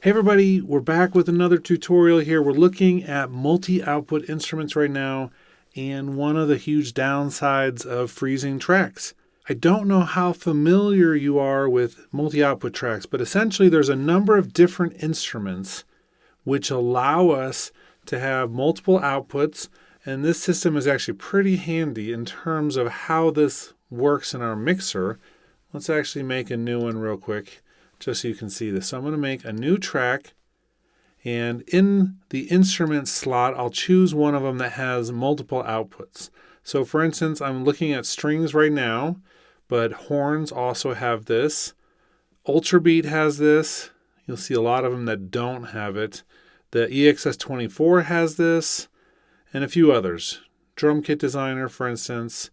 Hey everybody, we're back with another tutorial here. We're looking at multi-output instruments right now and one of the huge downsides of freezing tracks. I don't know how familiar you are with multi-output tracks, but essentially there's a number of different instruments which allow us to have multiple outputs, and this system is actually pretty handy in terms of how this works in our mixer. Let's actually make a new one real quick, just so you can see this. So I'm going to make a new track, and in the instrument slot, I'll choose one of them that has multiple outputs. So for instance, I'm looking at strings right now, but horns also have this. Ultrabeat has this. You'll see a lot of them that don't have it. The EXS24 has this, and a few others. Drum Kit Designer, for instance.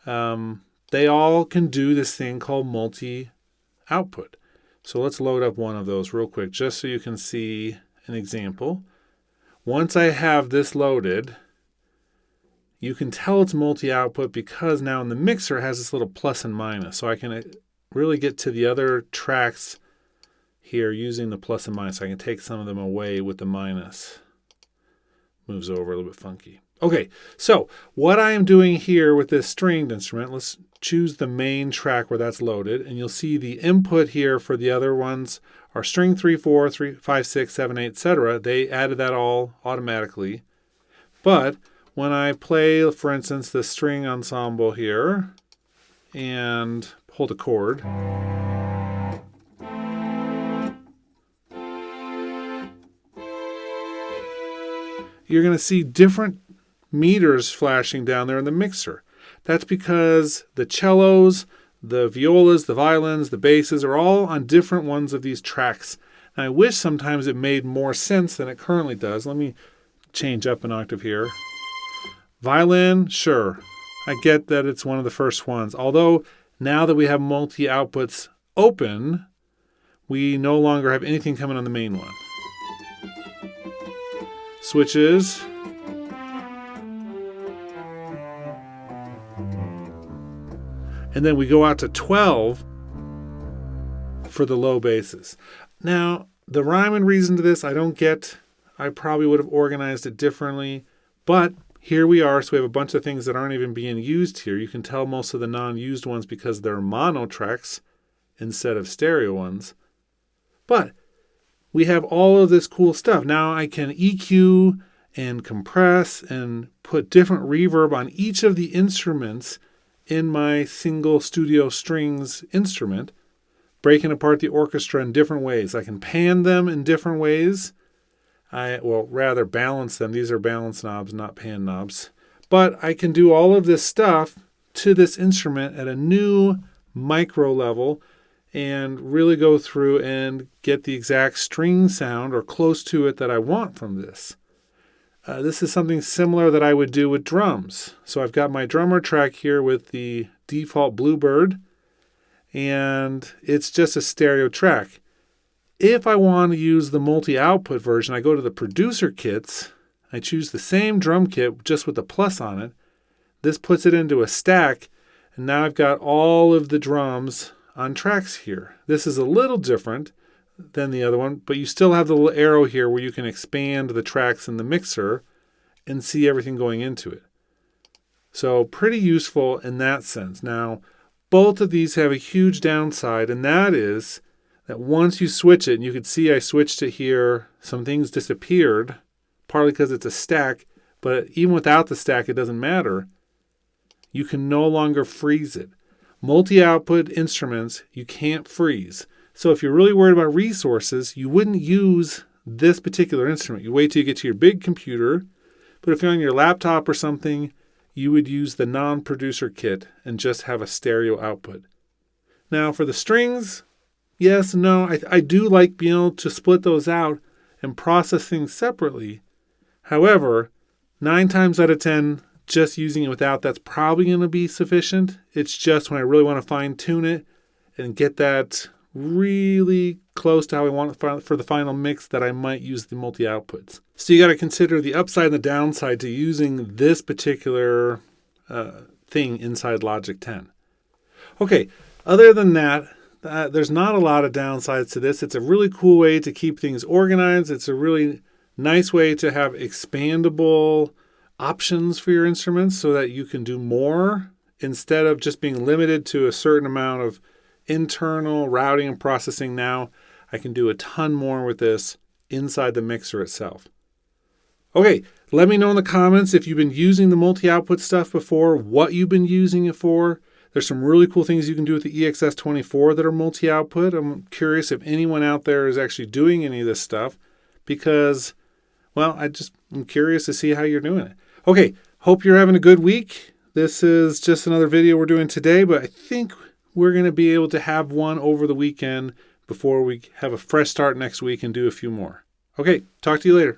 They all can do this thing called multi-output. So let's load up one of those real quick, just so you can see an example. Once I have this loaded, you can tell it's multi-output because now in the mixer it has this little plus and minus. So I can really get to the other tracks here using the plus and minus. I can take some of them away with the minus. Moves over a little bit funky. Okay, so what I am doing here with this stringed instrument, let's choose the main track where that's loaded, and you'll see the input here for the other ones are string 3, 4, 3, 5, 6, 7, 8, etc. They added that all automatically. But when I play, for instance, the string ensemble here and hold a chord, you're going to see different meters flashing down there in the mixer. That's because the cellos, the violas, the violins, the basses are all on different ones of these tracks. And I wish sometimes it made more sense than it currently does. Let me change up an octave here. Violin, sure. I get that it's one of the first ones. Although now that we have multi-outputs open, we no longer have anything coming on the main one. Switches. And then we go out to 12 for the low basses. Now, the rhyme and reason to this, I don't get. I probably would have organized it differently. But here we are. So we have a bunch of things that aren't even being used here. You can tell most of the non-used ones because they're mono tracks instead of stereo ones. But we have all of this cool stuff. Now I can EQ and compress and put different reverb on each of the instruments in my single studio strings instrument, breaking apart the orchestra in different ways. I can pan them in different ways. Rather balance them. These are balance knobs, not pan knobs. But I can do all of this stuff to this instrument at a new micro level and really go through and get the exact string sound or close to it that I want from this. This is something similar that I would do with drums. So I've got my drummer track here with the default Bluebird, and it's just a stereo track. If I want to use the multi-output version, I go to the producer kits. I choose the same drum kit just with the plus on it. This puts it into a stack, and now I've got all of the drums on tracks here. This is a little different than the other one, but you still have the little arrow here where you can expand the tracks in the mixer and see everything going into it. So pretty useful in that sense. Now, both of these have a huge downside, and that is that once you switch it, and you can see I switched it here, some things disappeared, partly because it's a stack, but even without the stack, it doesn't matter. You can no longer freeze it. Multi-output instruments, you can't freeze. So if you're really worried about resources, you wouldn't use this particular instrument. You wait till you get to your big computer. But if you're on your laptop or something, you would use the non-producer kit and just have a stereo output. Now for the strings, yes, no, I do like being able to split those out and process things separately. However, 9 times out of 10, just using it without that's probably going to be sufficient. It's just when I really want to fine tune it and get that really close to how I want it for the final mix that I might use the multi-outputs. So you got to consider the upside and the downside to using this particular thing inside Logic 10. Okay, other than that, there's not a lot of downsides to this. It's a really cool way to keep things organized. It's a really nice way to have expandable options for your instruments so that you can do more instead of just being limited to a certain amount of internal routing and processing. Now I can do a ton more with this inside the mixer itself. Okay, let me know in the comments if you've been using the multi-output stuff before, what you've been using it for. There's some really cool things you can do with the EXS24 that are multi-output. I'm curious if anyone out there is actually doing any of this stuff because, well, I'm curious to see how you're doing it. Okay, hope you're having a good week. This is just another video we're doing today, but I think we're going to be able to have one over the weekend before we have a fresh start next week and do a few more. Okay, talk to you later.